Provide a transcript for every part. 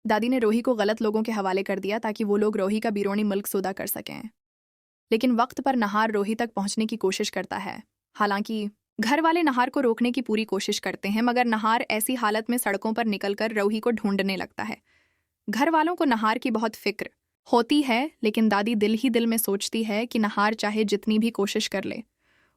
दादी ने रोही को गलत लोगों के हवाले कर दिया ताकि वो लोग रोही का बिरोनी मिल्क सोदा कर सकें। लेकिन वक्त पर नहार रोही तक पहुंचने की कोशिश करता है। हालांकि घर वाले नहार को रोकने की पूरी कोशिश करते हैं, मगर नहार ऐसी हालत में सड़कों पर निकलकर रोही को ढूंढने लगता है। घर वालों को नहार की बहुत फिक्र होती है, लेकिन दादी दिल ही दिल में सोचती है कि नहार चाहे जितनी भी कोशिश कर ले,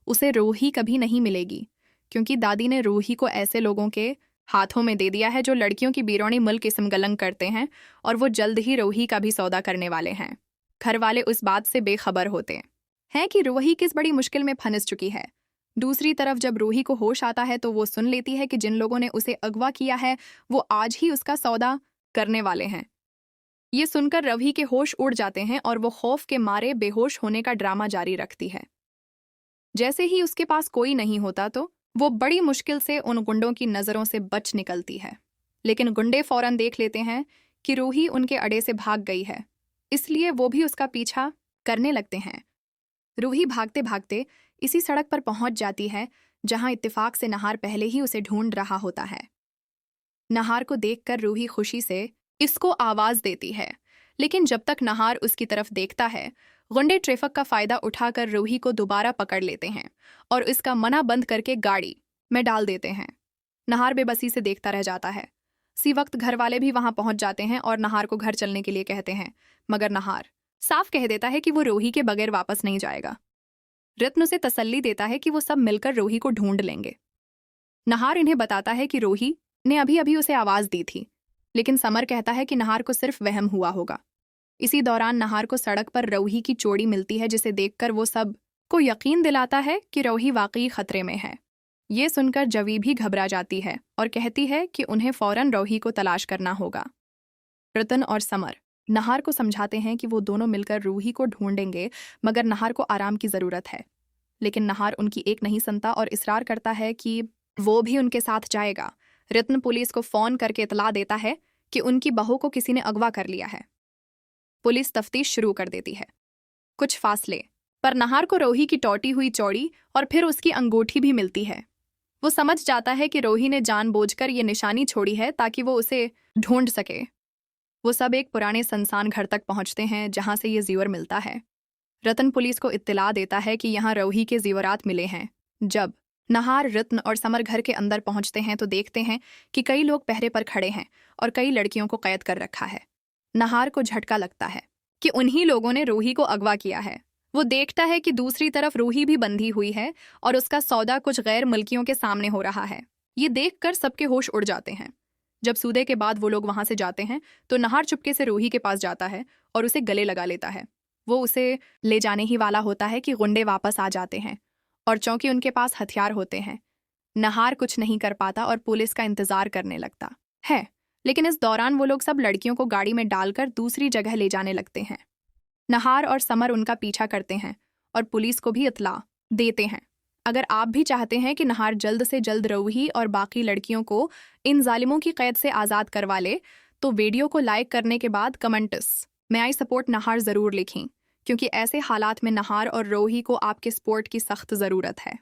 उसे रोही कभी नहीं मिलेगी, क्योंकि दादी ने रोही को ऐसे लोगों के हाथों में दे दिया है जो लड़कियों की बीरोनी मिल्क इसमगलंग करते हैं, और वो जल्द ही रोही का भी सौदा करने वाले हैं। घर वाले उस बात से बेखबर होते हैं कि रोही किस बड़ी मुश्किल में फंस चुकी है। दूसरी तरफ जब रोही को होश आता है तो वो सुन लेती है कि जिन लोगों ने उसे अगवा किया है वो आज ही उसका सौदा करने वाले हैं। ये सुनकर रवि के होश उड़ जाते हैं और वो खौफ के मारे बेहोश होने का ड्रामा जारी रखती है। जैसे ही उसके पास कोई नहीं होता तो वो बड़ी मुश्किल से उन गुंडों की नज़रों से बच निकलती है, लेकिन गुंडे फौरन देख लेते हैं कि रूही उनके अड्डे से भाग गई है, इसलिए वो भी उसका पीछा करने लगते हैं। रूही भागते भागते इसी सड़क पर पहुंच जाती है जहां इत्तेफाक से नहार पहले ही उसे ढूंढ रहा होता है। नहार को देखकर रूही खुशी से इसको आवाज देती है, लेकिन जब तक नहार उसकी तरफ देखता है, गुंडे ट्रैफिक का फायदा उठाकर रूही को दोबारा पकड़ लेते हैं और इसका मना बंद करके गाड़ी में डाल देते हैं। नहार बेबसी से देखता रह जाता है। इसी वक्त घर वाले भी वहां पहुंच जाते हैं और नहार को घर चलने के लिए कहते हैं, मगर नहार साफ कह देता है कि वो रोही के बगैर वापस नहीं जाएगा। रत्न उसे तसल्ली देता है कि वो सब मिलकर रोही को ढूंढ लेंगे। नहार इन्हें बताता है कि रोही ने अभी अभी उसे आवाज दी थी, लेकिन समर कहता है कि नहार को सिर्फ वहम हुआ होगा। इसी दौरान नहार को सड़क पर रोही की चोड़ी मिलती है, जिसे देखकर वो सब को यकीन दिलाता है कि रोही वाकई खतरे में है। ये सुनकर जवी भी घबरा जाती है और कहती है कि उन्हें फौरन रोही को तलाश करना होगा। रतन और समर नहार को समझाते हैं कि वो दोनों मिलकर रूही को ढूंढेंगे, मगर नहार को आराम की जरूरत है। लेकिन नहार उनकी एक नहीं सुनता और इसरार करता है कि वो भी उनके साथ जाएगा। रत्न पुलिस को फोन करके इतला देता है कि उनकी बहू को किसी ने अगवा कर लिया है। पुलिस तफ्तीश शुरू कर देती है। कुछ फासले पर नहार को रोही की टूटी हुई चौड़ी और फिर उसकी अंगूठी भी मिलती है। वो समझ जाता है कि रोही ने जानबूझकर ये निशानी छोड़ी है ताकि वो उसे ढूंढ सके। वो सब एक पुराने संसान घर तक पहुंचते हैं जहां से ये जीवर मिलता है। रतन पुलिस को इत्तला देता है कि यहाँ रोही के जीवरात मिले हैं। जब नहार, रत्न और समर घर के अंदर पहुंचते हैं तो देखते हैं कि कई लोग पहरे पर खड़े हैं और कई लड़कियों को कैद कर रखा है। नहार को झटका लगता है कि उन्हीं लोगों ने रोही को अगवा किया है। वो देखता है कि दूसरी तरफ रोही भी बंधी हुई है और उसका सौदा कुछ गैर मुल्कियों के सामने हो रहा है। ये देखकर सबके होश उड़ जाते हैं। जब सूदे के बाद वो लोग वहां से जाते हैं तो नहार चुपके से रोही के पास जाता है और उसे गले लगा लेता है। वो उसे ले जाने ही वाला होता है कि गुंडे वापस आ जाते हैं और चूंकि उनके पास हथियार होते हैं, नहार कुछ नहीं कर पाता और पुलिस का इंतजार करने लगता है। लेकिन इस दौरान वो लोग सब लड़कियों को गाड़ी में डालकर दूसरी जगह ले जाने लगते हैं। नहार और समर उनका पीछा करते हैं और पुलिस को भी इत्तला देते हैं। अगर आप भी चाहते हैं कि नहार जल्द से जल्द रोही और बाकी लड़कियों को इन जालिमों की कैद से आज़ाद करवा ले, तो वीडियो को लाइक करने के बाद कमेंट्स में आई सपोर्ट नहार ज़रूर लिखें, क्योंकि ऐसे हालात में नहार और रोही को आपके सपोर्ट की सख्त ज़रूरत है।